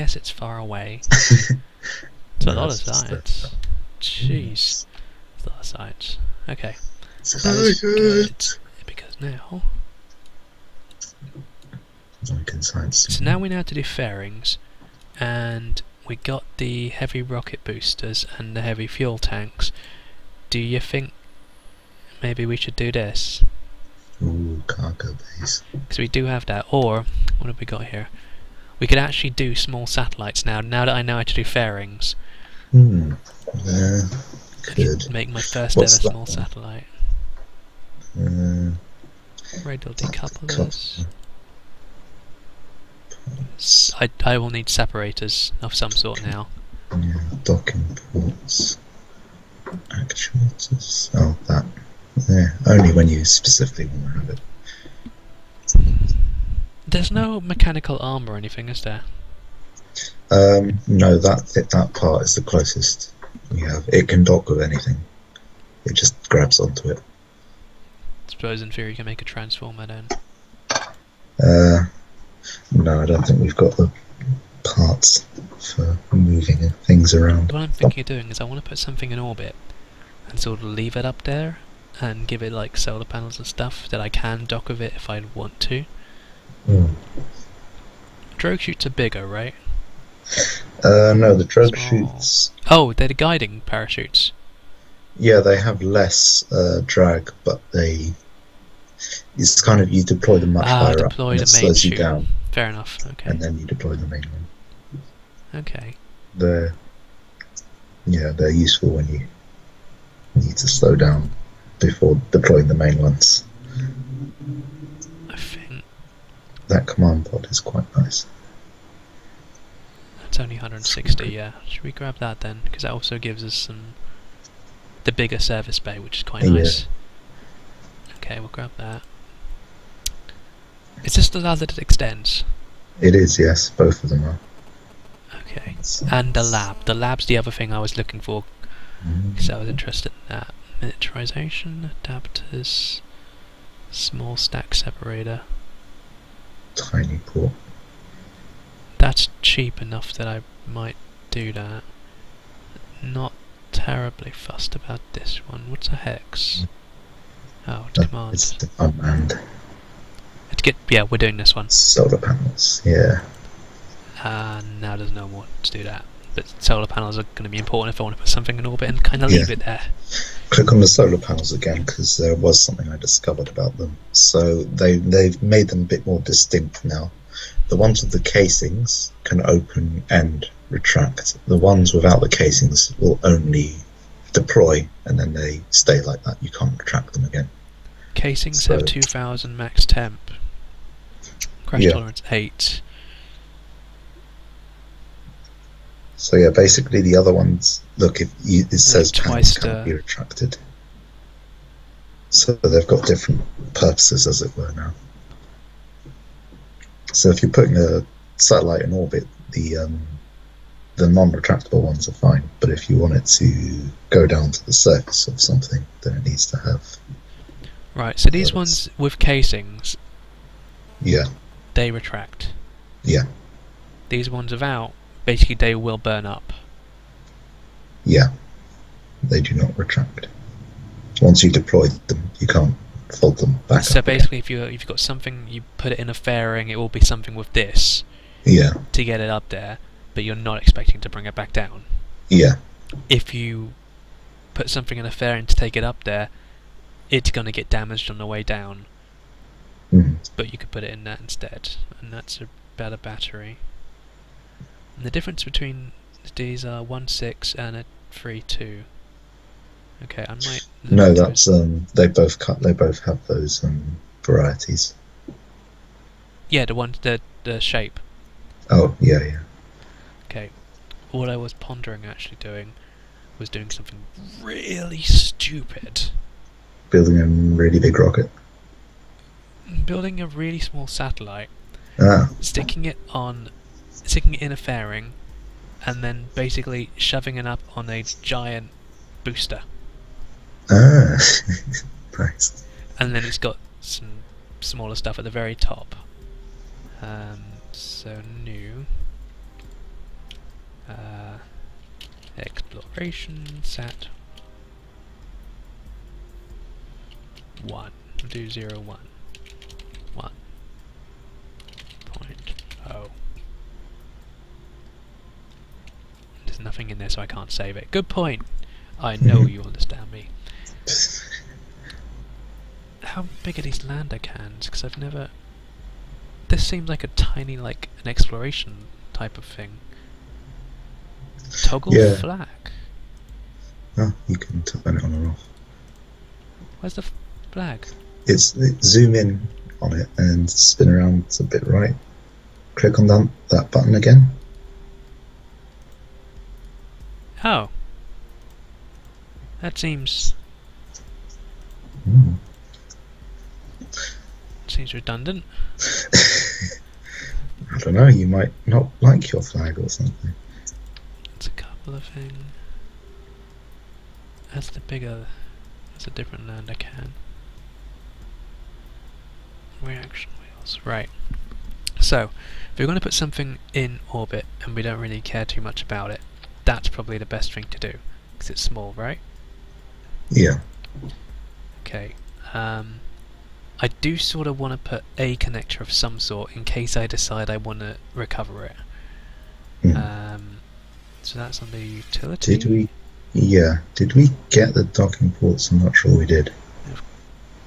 Yes, it's far away. It's a lot of science. Jeez. It's a lot of science. Okay. That is good. Because now... So now we know how to do fairings. And we got the heavy rocket boosters and the heavy fuel tanks. Do you think maybe we should do this? Ooh, cargo base. Because we do have that. Or, what have we got here? We could actually do small satellites now that I know how to do fairings. Yeah, good. Make my first ever small satellite. Radial decouplers. I will need separators of some sort now. Yeah, docking ports. Actuators. Oh, that. Yeah, only when you specifically want to have it. There's no mechanical arm or anything, is there? No, that part is the closest we have. It can dock with anything. It just grabs onto it. I suppose in theory you can make a transformer then. No, I don't think we've got the parts for moving things around. What I'm thinking of doing is I want to put something in orbit and sort of leave it up there and give it like solar panels and stuff that I can dock with it if I want to. Drogue chutes are bigger, right? No, the drogue chutes... Oh, they're the guiding parachutes. Yeah, they have less drag, but it's kind of, you deploy them much higher up and it slows you down. Fair enough, okay. And then you deploy the main one. Okay. They're useful when you need to slow down before deploying the main ones. I think that command pod is quite nice. That's only 160, yeah. Should we grab that then? Because that also gives us the bigger service bay, which is quite nice. Yeah. Okay, we'll grab that. Is this the lab that it extends? It is, yes. Both of them are. Okay. And the lab. The lab's the other thing I was looking for. Because I was interested in that. Miniaturization, adapters, small stack separator. Tiny port. That's cheap enough that I might do that. Not terribly fussed about this one. What's a hex? Oh, command. It's unmanned. Yeah, we're doing this one. Solar panels, yeah. Now there's no more to do that. But solar panels are going to be important if I want to put something in orbit and kind of leave it there. Click on the solar panels again, because there was something I discovered about them. So they've made them a bit more distinct now. The ones with the casings can open and retract. The ones without the casings will only deploy, and then they stay like that. You can't retract them again. Casings have 2000 max temp. Crash tolerance 8. So yeah, basically the other ones, look, it says panels can't be retracted. So they've got different purposes, as it were, now. So if you're putting a satellite in orbit, the non-retractable ones are fine. But if you want it to go down to the surface of something, then it needs to have... Right, so these ones with casings... Yeah. They retract. Yeah. These ones without, basically they will burn up. Yeah. They do not retract. Once you deploy them, you can't fold them back so up basically again. if you've got something, you put it in a fairing, it will be something with this. Yeah. To get it up there, but you're not expecting to bring it back down. Yeah. If you put something in a fairing to take it up there, it's going to get damaged on the way down. But you could put it in that instead, and that's a better battery. And the difference between these are 1.6 and a 3.2. Okay, I might. No, that's they both have those varieties. Yeah, the shape. Oh yeah. Okay, what I was pondering actually doing was doing something really stupid. Building a really big rocket. Building a really small satellite, sticking it in a fairing, and then basically shoving it up on a giant booster. Nice. And then it's got some smaller stuff at the very top. So new. Acceleration set 1. We'll do 0, 1. 1.0. There's nothing in there, so I can't save it. Good point! I know you understand me. How big are these lander cans? Because I've never... This seems like a tiny, like, an exploration type of thing. Toggle flag. Oh, you can turn it on or off. Where's the flag? Zoom in on it and spin around a bit right. Click on that button again. Oh. That seems... Seems redundant. I don't know, you might not like your flag or something. It's a couple of things. That's the bigger... That's a different lander can. Reaction wheels. Right. So, if we're going to put something in orbit and we don't really care too much about it, that's probably the best thing to do. Because it's small, right? Yeah. Okay. I do sort of want to put a connector of some sort in case I decide I want to recover it. So that's on the utility. Did we get the docking ports? I'm not sure we did.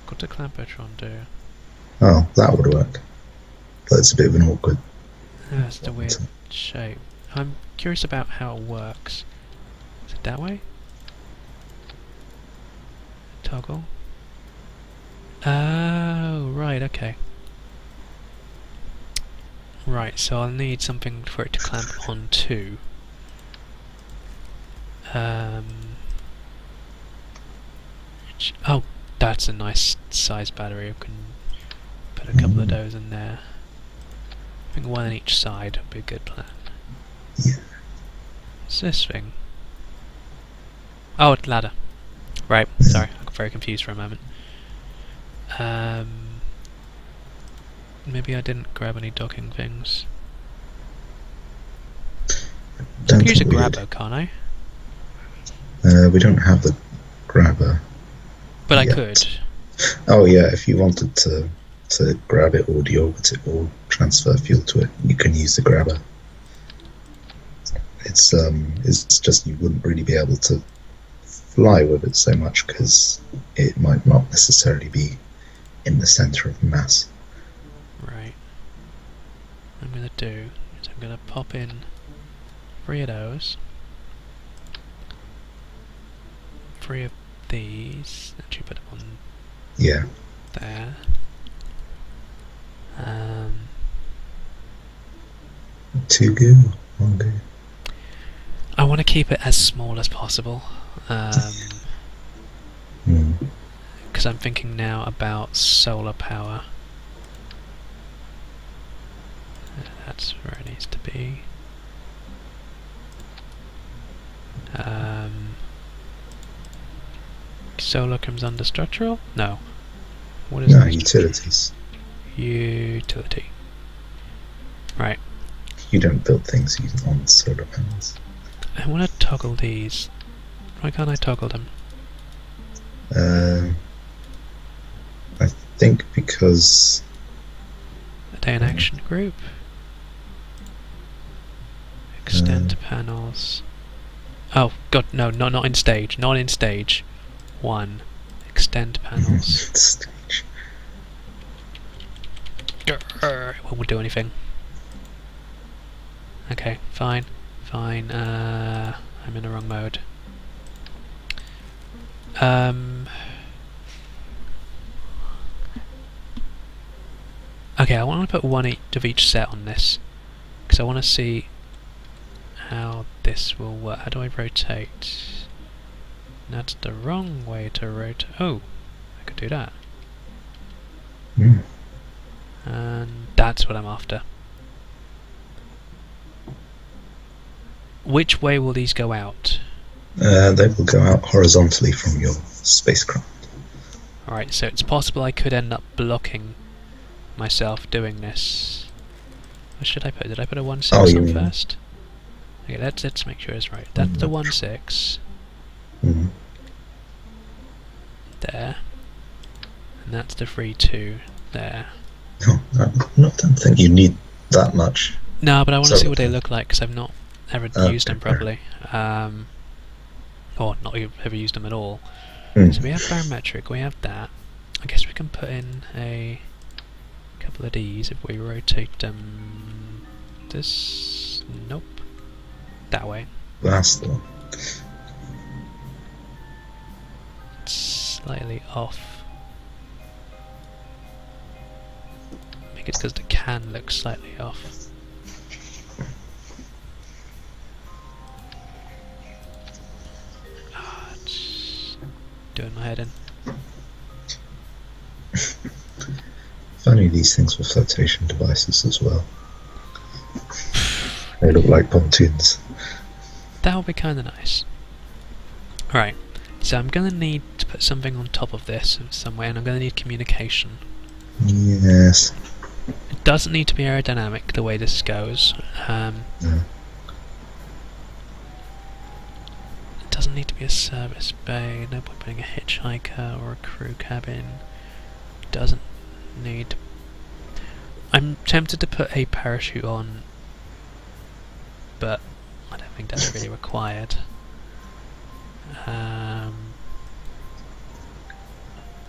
Got the clampetron do. Oh, that would work. But it's a bit of an awkward... That's the weird shape. I'm curious about how it works. Is it that way? Toggle. Oh, right, okay. Right, so I'll need something for it to clamp onto. Oh, that's a nice size battery. I can put a couple of those in there. I think one on each side would be a good plan. Yeah. What's this thing? Oh, it's ladder. Right, sorry, I got very confused for a moment. Maybe I didn't grab any docking things. I can use a grabber, can't I? We don't have the grabber. But yet. I could. Oh yeah, if you wanted to grab it or deorbit it or transfer fuel to it, you can use the grabber. It's just you wouldn't really be able to fly with it so much because it might not necessarily be in the center of mass. Right. What I'm gonna do is I'm gonna pop in 3 of those. 3 of these. Actually put them on there. 2 goo, 1 goo. I want to keep it as small as possible. Because I'm thinking now about solar power. That's where it needs to be. Solar comes under structural? No. What is no, utilities. Utility. Right. You don't build things on solar panels. I want to toggle these. Why can't I toggle them? I think because... Are they an action group? Extend panels. Oh god, no, not in stage. Not in stage. 1. Extend panels. Stage. Won't do anything. Okay, fine. Fine. I'm in the wrong mode. Okay, I want to put 1 of each set on this because I want to see how this will work. How do I rotate? That's the wrong way to rotate. Oh, I could do that. And that's what I'm after. Which way will these go out? They will go out horizontally from your spacecraft. Alright, so it's possible I could end up blocking myself doing this. What should I put? Did I put a 1.6 on first? Okay, let's make sure it's right. That's the 1.6 Mm. there, and that's the 3.2 there. Oh, I don't think you need that much. No, but I want to see what they Solar look like because I've not ever used them properly, or not ever used them at all. So we have barometric, we have that. I guess we can put in a couple of these if we rotate them. This, nope, that way. That's the one. It's slightly off. I think it's because the can looks slightly off. It's doing my head in. If only these things were flotation devices as well. They look like pontoons. That would be kind of nice. Right, so I'm going to need to put something on top of this in some way, and I'm going to need communication. Yes. It doesn't need to be aerodynamic the way this goes. No. It doesn't need to be a service bay, no point putting a hitchhiker or a crew cabin. It doesn't need... I'm tempted to put a parachute on, but I don't think that's really required.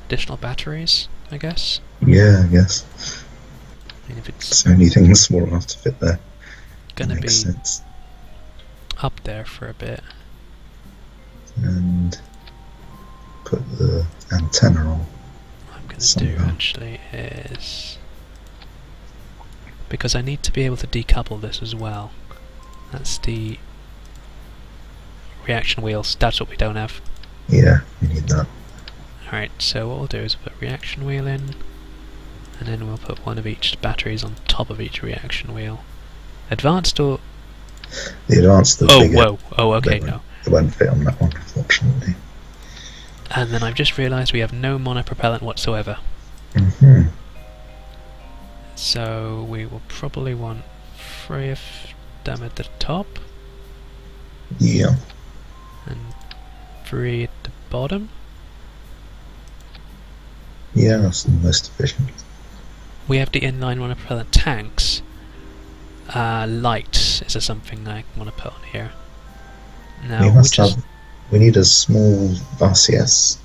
Additional batteries, I guess? Yeah, I guess. I mean, if it's It's the only thing small enough to fit there. gonna be Makes sense. up there for a bit. And put the antenna on. What I'm gonna do somehow. actually is, because I need to be able to decouple this as well. That's the reaction wheels, that's what we don't have. Yeah, you need that. Alright, so what we'll do is put reaction wheel in, and then we'll put one of each batteries on top of each reaction wheel. Advanced or... The advanced, the oh, bigger. whoa, oh, okay, They no. It won't fit on that one, unfortunately. And then I've just realised we have no monopropellant whatsoever. Mm-hmm. So we will probably want 3 of them at the top, Yeah. and 3 at the bottom. Yeah, that's the most efficient. We have the inline monopropellant tanks. Light is something I want to put on here. Now, We need a small RCS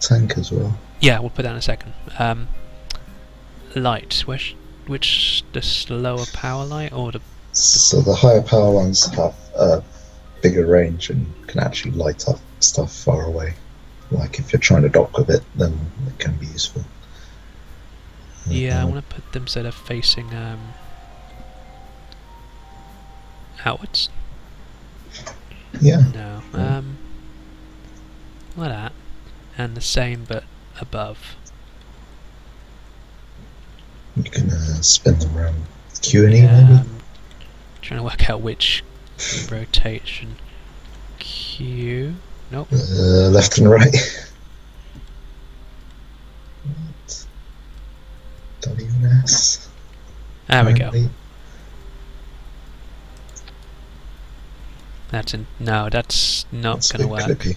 tank as well. yeah, we'll put that in a second. Light, which the slower power light or the... So the higher power ones have a bigger range and can actually light up stuff far away. Like if you're trying to dock with it, then it can be useful. Yeah, I want to put them so they're facing outwards. Yeah. No, like that, and the same but above. You can spin them around Q&E Yeah, maybe? trying to work out which rotation. Q. Nope. Left and right. What? W and S. There we go. apparently. That's in. No, that's not That's a gonna bit work. clippy.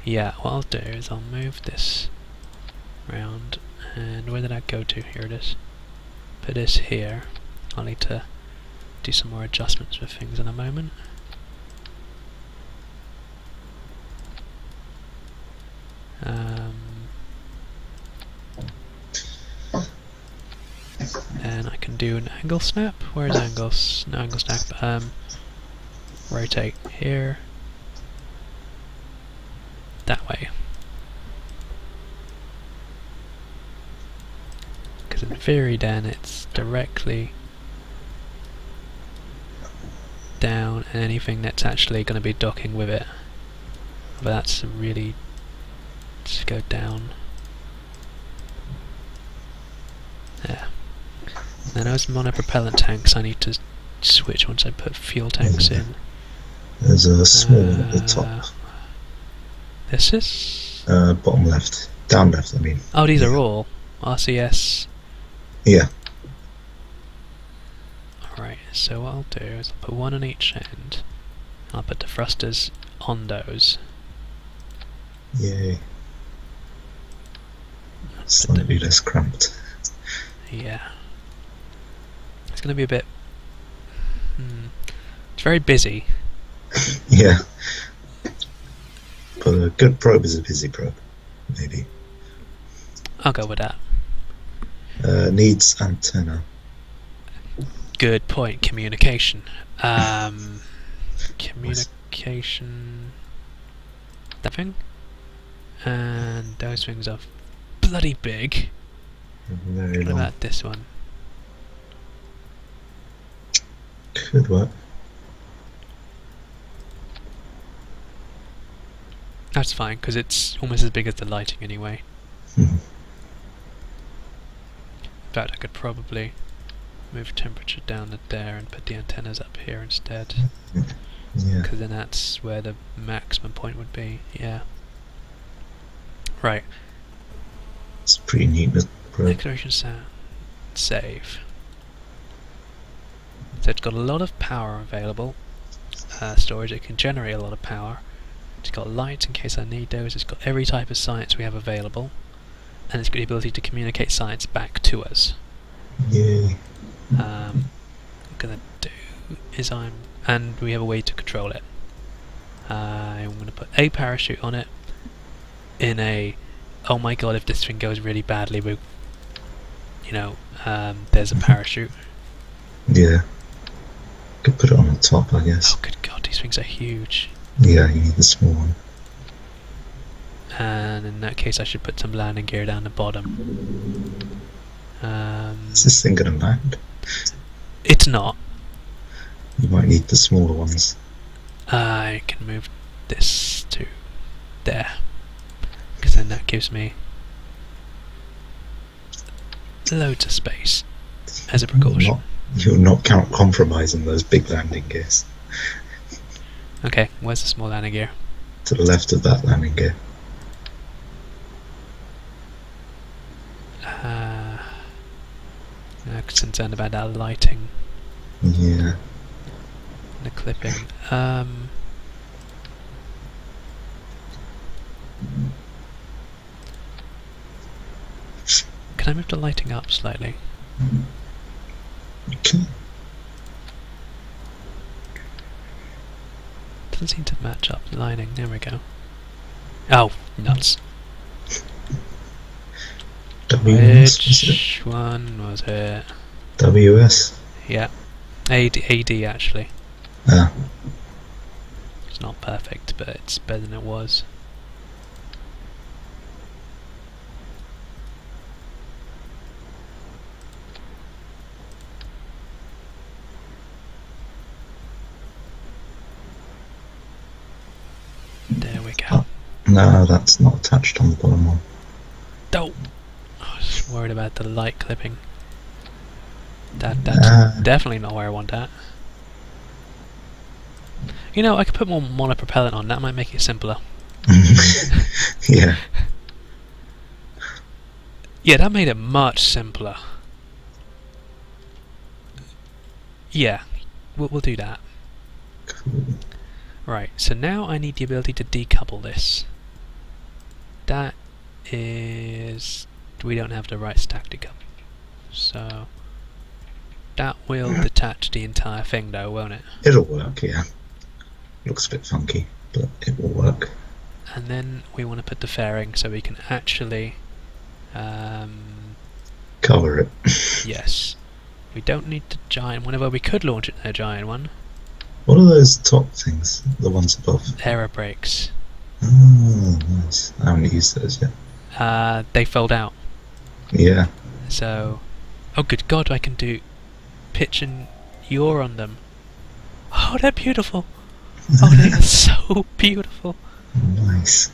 Yeah, what I'll do is I'll move this round, and where did that go to? Here it is. Put this here. I'll need to do some more adjustments with things in a moment. And I can do an angle snap. Where's angles? No angle snap. Rotate here. That way. Because in theory then it's directly down, and anything that's actually going to be docking with it. But that's really... just go down. There. Now those monopropellant tanks I need to switch once I put fuel tanks in. There's a small at the top. This is... bottom left. Down left, I mean. oh, these are all RCS. Yeah. Alright, So what I'll do is I'll put one on each end. I'll put the thrusters on those. Yay. Slightly less cramped. Yeah. It's going to be a bit... It's very busy. Yeah. But a good probe is a busy probe. Maybe. I'll go with that. Needs antenna. Good point. Communication. Communication... That thing? And those things are bloody big. Very What long. about this one? Could work. That's fine, because it's almost as big as the lighting anyway. Mhm. In fact, I could probably move temperature down to there and put the antennas up here instead. Yeah. Because then that's where the maximum point would be. Yeah. Right. It's pretty neat little probe. Declaration sound. Save. So it's got a lot of power available. Storage. It can generate a lot of power. It's got lights in case I need those. It's got every type of science we have available. And it's got the ability to communicate science back to us. Yay. What I'm going to do is and we have a way to control it. I'm going to put a parachute on it in a, oh my god, if this thing goes really badly, we, there's a parachute. Yeah. Could put it on the top, I guess. Oh good god, these things are huge. Yeah, you need the small one. And in that case I should put some landing gear down the bottom. Is this thing going to land? It's not. You might need the smaller ones. I can move this to there, because then that gives me loads of space as a precaution. You're not compromising those big landing gears. Okay, where's the small landing gear? To the left of that landing gear. I'm concerned about that lighting. Yeah. The clipping. Can I move the lighting up slightly? Okay. Doesn't seem to match up the lighting. There we go. Oh, nuts. WS, Which one was it? WS? Yeah. AD actually. Ah. It's not perfect, but it's better than it was. There we go. Oh, no, that's not attached on the bottom one. Oh! I was worried about the light clipping. That's definitely not where I want that. You know, I could put more monopropellant on, that might make it simpler. Yeah. Yeah, that made it much simpler. Yeah, we'll do that. Cool. Right, so now I need the ability to decouple this. That is... we don't have the right stack decouple. So... that will detach the entire thing though, won't it? It'll work, yeah. Looks a bit funky, but it will work. And then we want to put the fairing so we can actually... cover it. yes. We don't need the giant one, although we could launch it in a giant one. What are those top things? The ones above? Aero brakes. Oh, nice. I haven't used those yet. They fold out. Yeah. So... oh good god, I can do pitch and yaw on them. Oh, they're beautiful! Oh, they are so beautiful! Nice.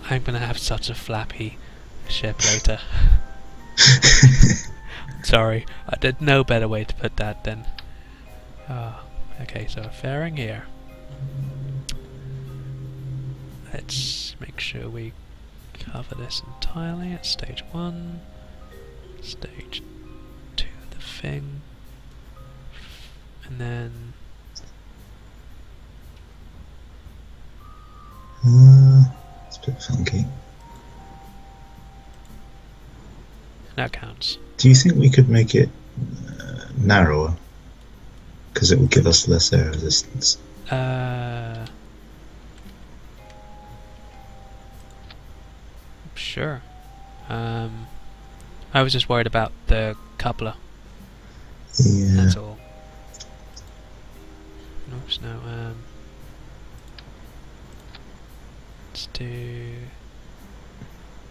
I'm gonna have such a flappy ship later. Sorry, I did no better way to put that then. Oh, okay, so a fairing here. Let's make sure we cover this entirely at stage 1. Stage 2, the thing, and then it's a bit funky. that counts. Do you think we could make it narrower? Because it will give us less air resistance. Sure. I was just worried about the coupler. Yeah. That's all. Oops, no. Let's do.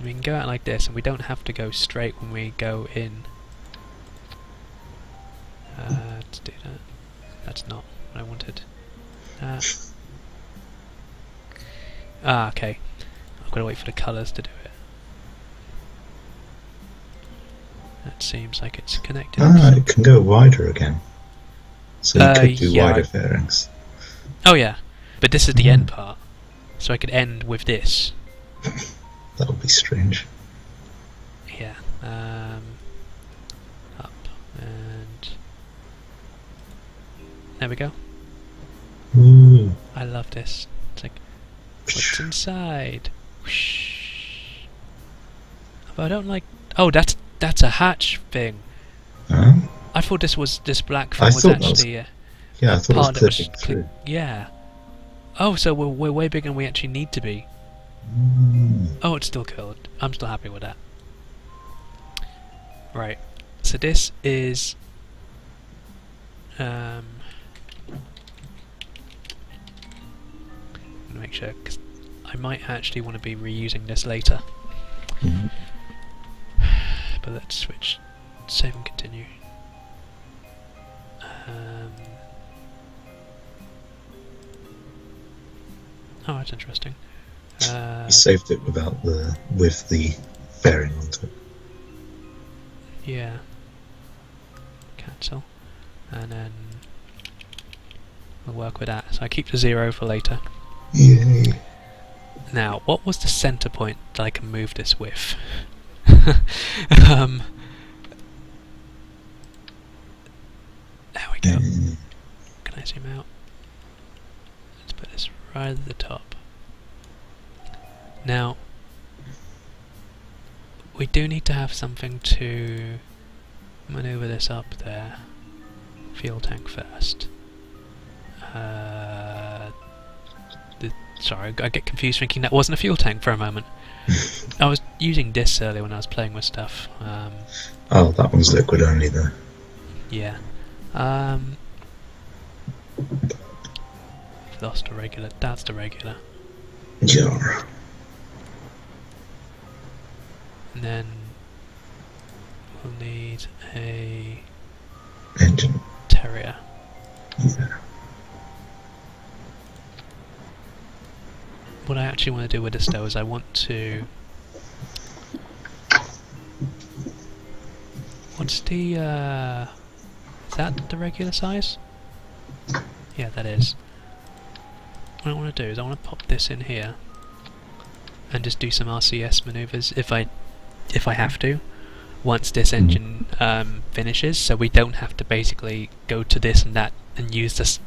We can go out like this, and we don't have to go straight when we go in. Let's do that. That's not what I wanted. Okay. I've got to wait for the colours to do it. That seems like it's connected. It can go wider again. So you could do yeah, wider fairings. Oh yeah, but this is the end part. So I could end with this. That would be strange. Yeah. Up and there we go. Ooh. I love this. It's like, what's inside? Whoosh. But I don't like. Oh, that's a hatch thing. Huh? I thought this black thing was actually. Yeah, I thought it was clipping through. Yeah. Oh, so we're way bigger than we actually need to be. Oh, it's still cool. I'm still happy with that. Right. So this is. I'm gonna make sure, because I might actually want to be reusing this later. But let's switch, save and continue. Oh, that's interesting. You saved it with the fairing onto it. Yeah. Cancel. And then we'll work with that. So I keep the 0 for later. Yay. Now, what was the center point that I can move this with? There we go. Can I zoom out? Let's put this right at the top. Now, we do need to have something to maneuver this up there. Fuel tank first. Sorry, I get confused thinking that wasn't a fuel tank for a moment. I was using this earlier when I was playing with stuff. Oh, that one's liquid only though. Yeah. Lost a regular. That's the regular. Yeah. And then we'll need a engine. Terrier. Yeah. What I actually want to do with this though is I want to. What's the is that the regular size? Yeah, that is. What I want to do is I want to pop this in here and just do some RCS maneuvers if I have to once this engine finishes, so we don't have to basically go to this and that and use this.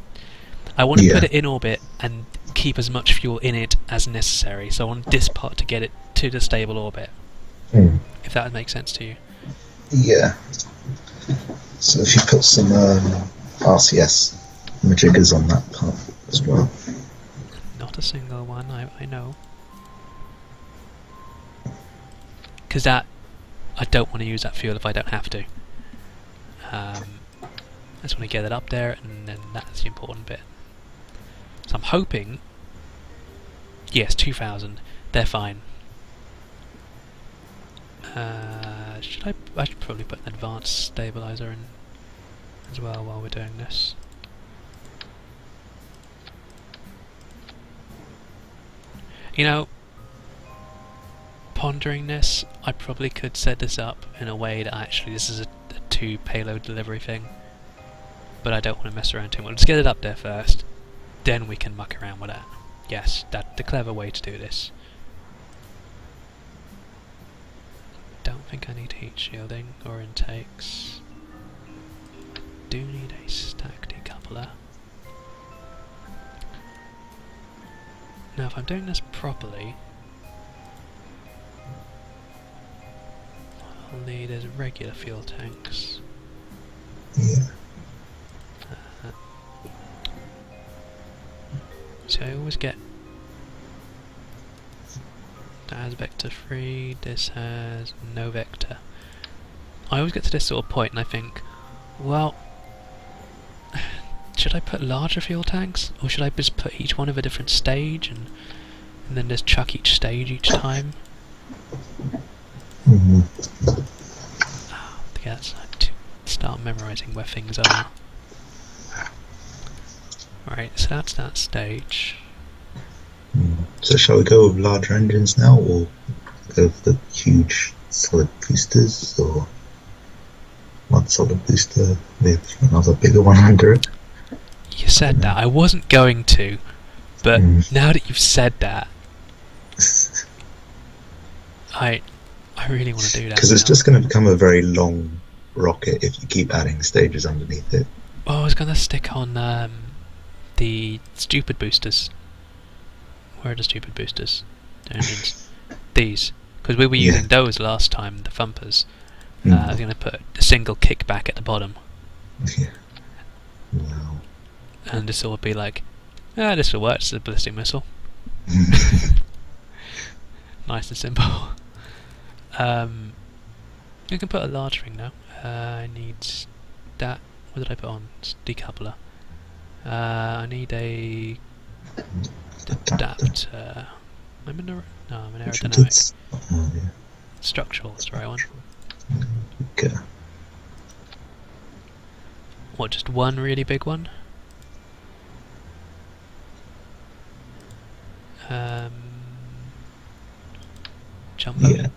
I want to put it in orbit and keep as much fuel in it as necessary, so I want this part to get it to the stable orbit. If that would make sense to you. Yeah. So if you put some RCS majiggers on that part as well. Not a single one, I know. Because that, I don't want to use that fuel if I don't have to. I just want to get it up there, and then that's the important bit. So I'm hoping, yes, 2000, they're fine. I should probably put an advanced stabilizer in as well while we're doing this. You know, pondering this, I probably could set this up in a way that actually this is a 2 payload delivery thing, but I don't want to mess around too much. Let's get it up there first, then we can muck around with that. Yes, that's the clever way to do this. Don't think I need heat shielding or intakes. do need a stack decoupler. Now if I'm doing this properly, all I'll need is regular fuel tanks. Yeah. So I always get... That has vector free, this has no vector. I always get to this sort of point and I think, well, should I put larger fuel tanks? Or should I just put each one of a different stage and then just chuck each stage each time? Mm-hmm. Oh, yeah, that's like to start memorising where things are. Right, so that's that stage. So shall we go with larger engines now, or go with the huge solid boosters, or one solid booster with another bigger one under it? You said that. I wasn't going to, but now that you've said that, I really want to do that. Because it's just going to become a very long rocket if you keep adding stages underneath it. Well, I was going to stick on the stupid boosters. Where are the stupid boosters? The engines. These. Because we were using those last time, the thumpers. I was going to put a single kickback at the bottom. Yeah. Wow. And this will be like, this will work, it's a ballistic missile. Nice and simple. You can put a large thing now. I need that. What did I put on? It's decoupler. I need a adapter. I'm in a... No, I'm an aerodynamic. Yeah. Structural, that's the right one. Okay. What, just one really big one? Jumbo? Yeah.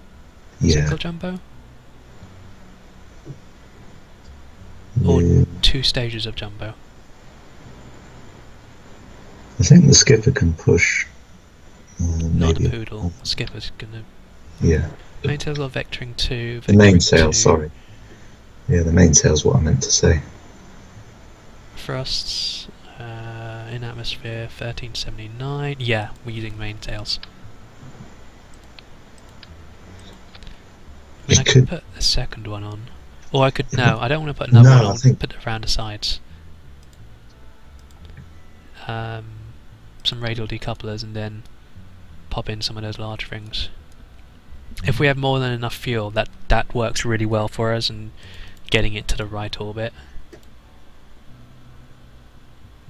Single jumbo? Or two stages of jumbo? I think the skipper can push. Not maybe the poodle. Skipper's gonna... Yeah. Maintails got vectoring 2. The mainsail, sorry. Yeah, the mainsail's what I meant to say. Thrusts in atmosphere 1379. Yeah, we're using mainsails. I mean, I could put a second one on. Or I could... No, I don't want to put another one on. I want to put it around the sides. Some radial decouplers and then pop in some of those large things. If we have more than enough fuel, that works really well for us and getting it to the right orbit.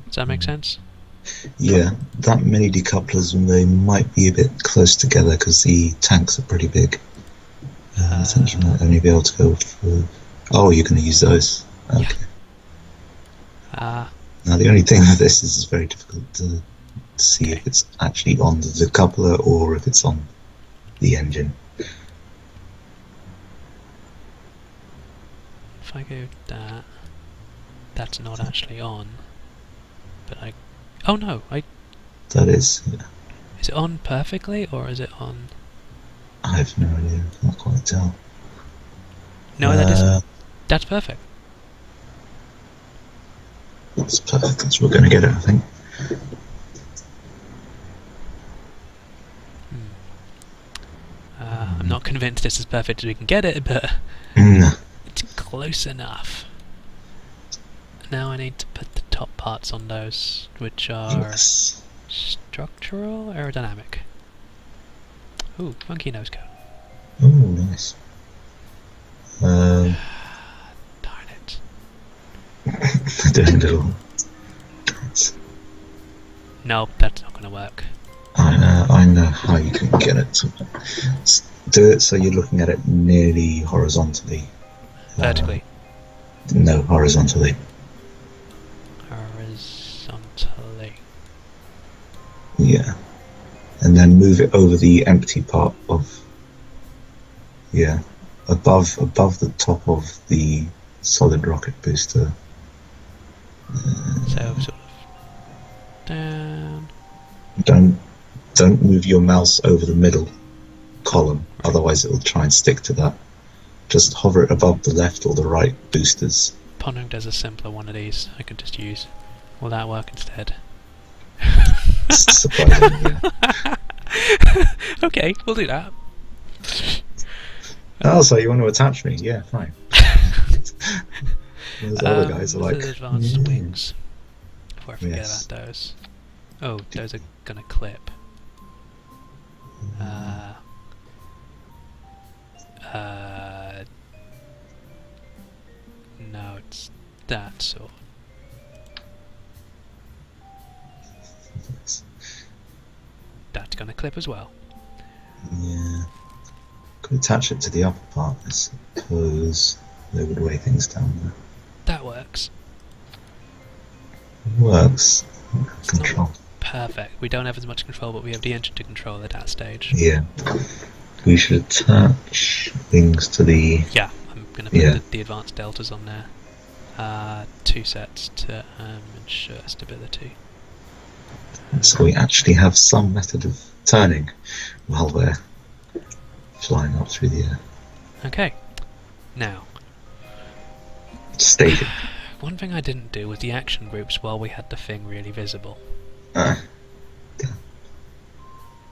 Does that make sense? Yeah, that many decouplers, they might be a bit close together because the tanks are pretty big. I think you might only be able to go for... Oh, you're going to use those. Okay. Yeah. Now the only thing with this is it's very difficult to see if it's actually on the decoupler or if it's on the engine. If I go that, that's not actually on. But I... Oh no, That is... Yeah. Is it on perfectly or is it on... I have no idea, I can't quite tell. No, that isn't. That's perfect. That's perfect, that's what we're going to get it, I think. I'm not convinced this is perfect as we can get it, but it's close enough. Now I need to put the top parts on those, which are structural, aerodynamic. Ooh, funky nose cone. Oh, nice. Darn it. Doing little dance. No, that's not going to work. I know how you can get it to do it so you're looking at it nearly horizontally. Vertically? No, horizontally. Horizontally. Yeah. And then move it over the empty part of... Yeah. Above the top of the solid rocket booster. So, sort of... Down... Don't move your mouse over the middle column, otherwise it will try and stick to that. Just hover it above the left or the right boosters. pondering there's a simpler one of these I could just use. Will that work instead? Surprising, yeah. Okay, we'll do that. Oh, so you want to attach me? Yeah, fine. Those other guys are like... advanced wings. Before I forget Yes. about those. Oh, those are gonna clip. No, it's that sort. That's gonna clip as well. Yeah. Could attach it to the upper part, I suppose. They would weigh things down there. That works. Works. It's Control. not perfect. We don't have as much control, but we have the engine to control at that stage. Yeah. We should attach things to the... Yeah, I'm going to put the advanced deltas on there. 2 sets to ensure stability. So we actually have some method of turning while we're flying up through the air. Okay. Now, Staging. one thing I didn't do was the action groups while we had the thing really visible.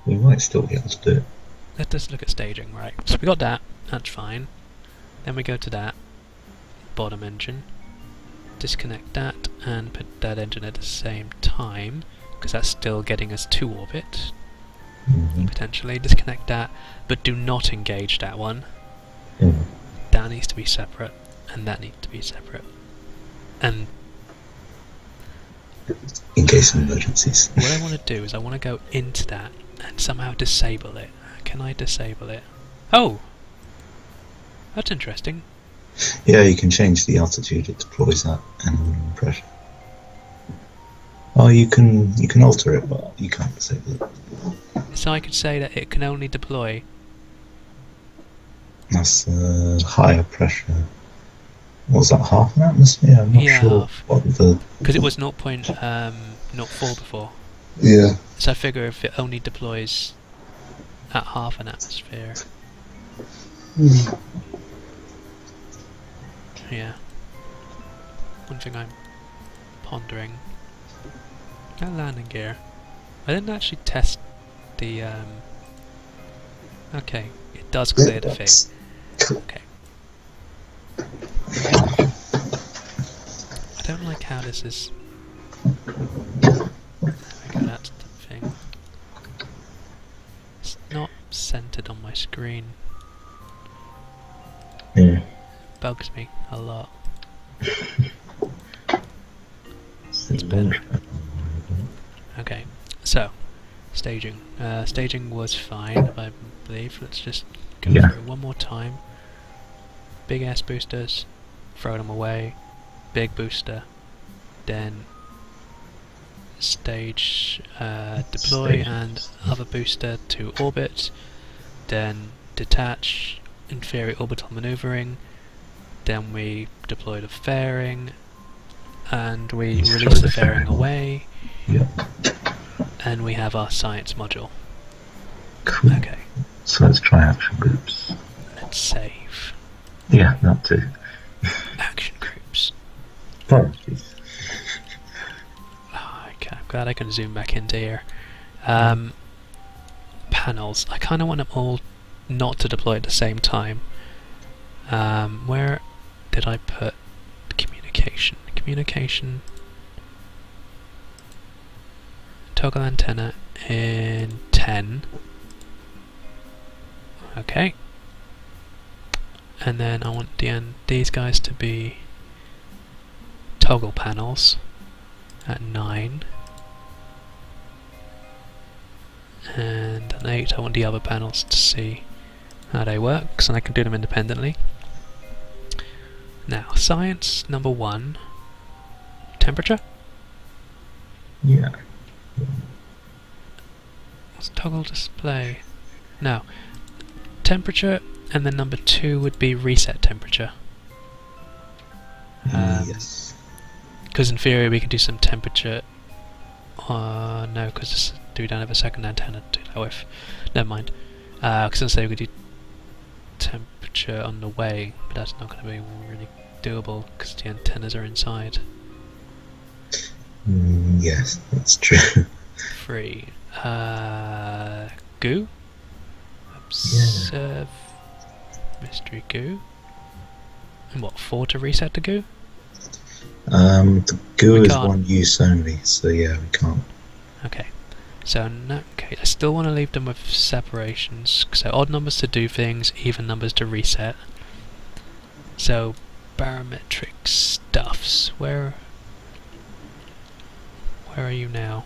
We might still be able to do it. Let's just look at staging, right? So we got that, that's fine. Then we go to that bottom engine, disconnect that and put that engine at the same time, because that's still getting us to orbit. Potentially disconnect that, but do not engage that one. That needs to be separate, and that needs to be separate. And in case of emergencies. what I want to do is I want to go into that and somehow disable it. Can I disable it? Oh! That's interesting. Yeah, you can change the altitude it deploys at and minimum pressure. Oh, you can alter it, but you can't disable it. So I could say that it can only deploy. That's higher pressure. What was that, half an atmosphere? I'm not sure half. what the... Because it was 0.04 before. Yeah. So I figure if it only deploys at half an atmosphere. Yeah. One thing I'm pondering. That landing gear. I didn't actually test the okay, it does clear the thing. Okay. I don't like how this is. There we go, that's the thing. It's not centered on my screen. Yeah. Bugs me a lot. It's better. Okay, so staging. Staging was fine, I believe. Let's just go through it one more time. Big S boosters, throw them away. Big booster, then stage deploy and other booster to orbit, then detach, inferior orbital maneuvering, then we deploy the fairing, and we release the fairing away, and we have our science module. Cool. Okay. So let's try action groups. Let's save. Yeah, that too. Action groups. Apologies. Oh, okay, I'm glad I can zoom back into here. Panels. I kind of want them all not to deploy at the same time. Where did I put communication? Communication. Toggle antenna in 10. Okay. And then I want these guys to be toggle panels at 9. And at 8 I want the other panels to see how they work, and I can do them independently. Now, science number 1. Temperature? Yeah. What's toggle display? No. Temperature, and then number 2 would be reset temperature. Yes. Because in theory we could do some temperature. No, because we don't have a second antenna to do that with. Never mind. Because I say we could do temperature on the way, but that's not going to be really doable because the antennas are inside. Yes, that's true. 3. Goo. Observe mystery goo. And what, 4 to reset the goo? The goo We is can't. one use only, so yeah, we can't. Okay. So in that case, I still want to leave them with separations. So odd numbers to do things, even numbers to reset. So barometric stuffs. Where are you now?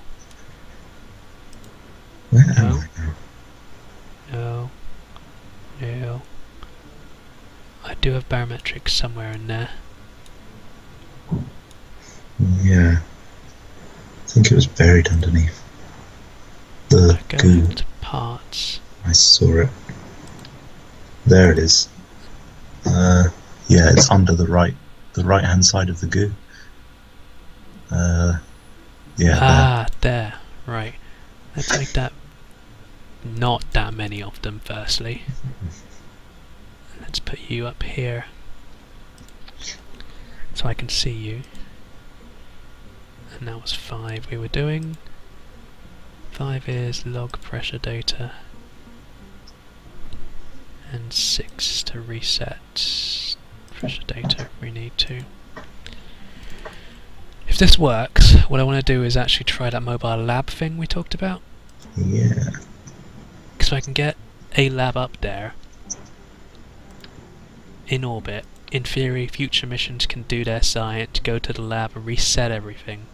Where am I now? No. No. I do have barometrics somewhere in there. Yeah. I think it was buried underneath the Go goo. to parts. I saw it. There it is. Yeah, it's under the right hand side of the goo. Yeah, Ah, there. Right. Let's make that not that many of them firstly. Let's put you up here so I can see you. And that was 5 we were doing. 5 is log pressure data. And 6 to reset pressure data if we need to. If this works, what I want to do is actually try that mobile lab thing we talked about. Yeah. So I can get a lab up there in orbit. In theory, future missions can do their science, go to the lab and reset everything,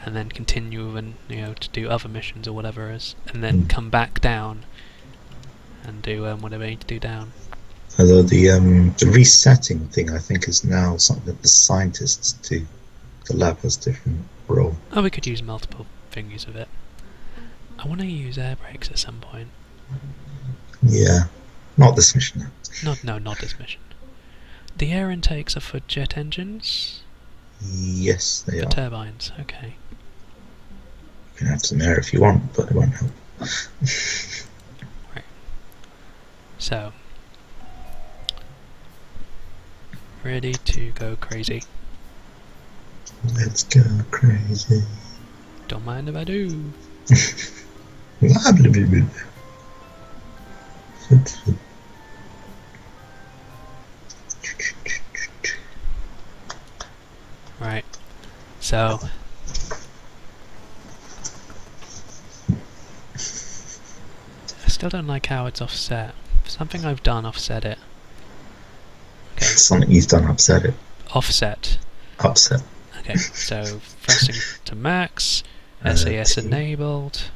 and then continue and to do other missions or whatever it is, and then come back down and do whatever they need to do down. Although the resetting thing, I think, is now something that the scientists do. The lab has different role. Oh, we could use multiple thingies of it. I want to use air brakes at some point. Yeah, not this mission. No, not this mission. The air intakes are for jet engines? Yes, they For are. turbines, okay. You can have some air if you want, but it won't help. Right. So, ready to go crazy. Let's go crazy. Don't mind if I do. Right. So I still don't like how it's offset. Something I've done offset it. Okay. Something you've done upset it. Offset. Upset. Okay, so pressing to max, SAS enabled.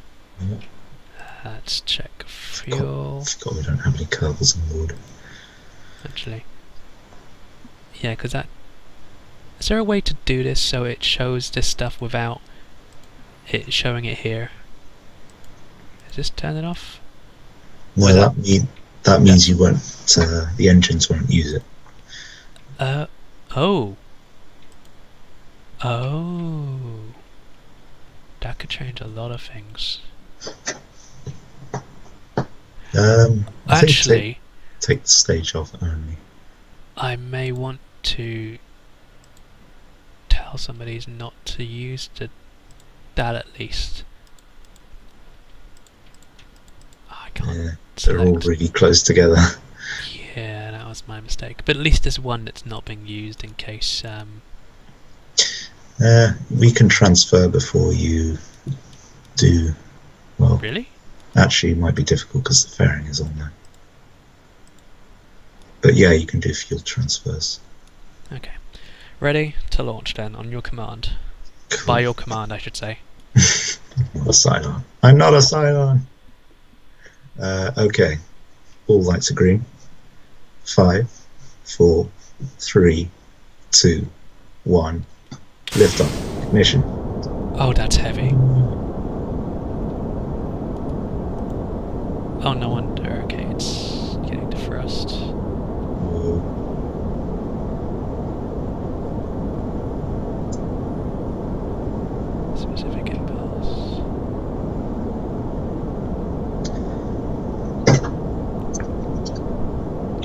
Let's check fuel. Forgot we don't have any Kerbals on board. Actually. Yeah, because that... Is there a way to do this so it shows this stuff without it showing it here? Is this turn it off? No, that means you won't. The engines won't use it. Oh. Oh. That could change a lot of things. I Actually, think take the stage off only. I may want to tell somebody not to use that at least. I can't. Yeah, they're all really close together. Yeah, that was my mistake. But at least there's one that's not being used in case. We can transfer before you do. Well, Really? actually, it might be difficult because the fairing is on there. But yeah, you can do fuel transfers. Okay. Ready to launch then, on your command. Cool. By your command, I should say. I'm not a Cylon. I'm not a Cylon! Okay. All lights are green. 5, 4, 3, 2, 1. Lift off. Ignition. Oh, that's heavy. Oh, no wonder. Okay, it's getting defrost. Whoa. Specific impulse.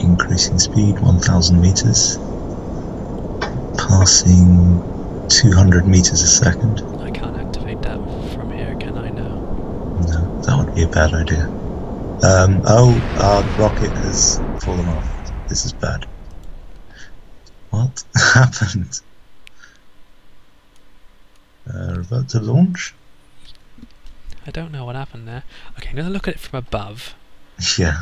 Increasing speed 1,000 meters. passing 200 meters a second. I can't activate that from here, can I now? No, that would be a bad idea. Our rocket has fallen off. This is bad. What happened? About to launch? I don't know what happened there. Okay, I'm going to look at it from above. Yeah.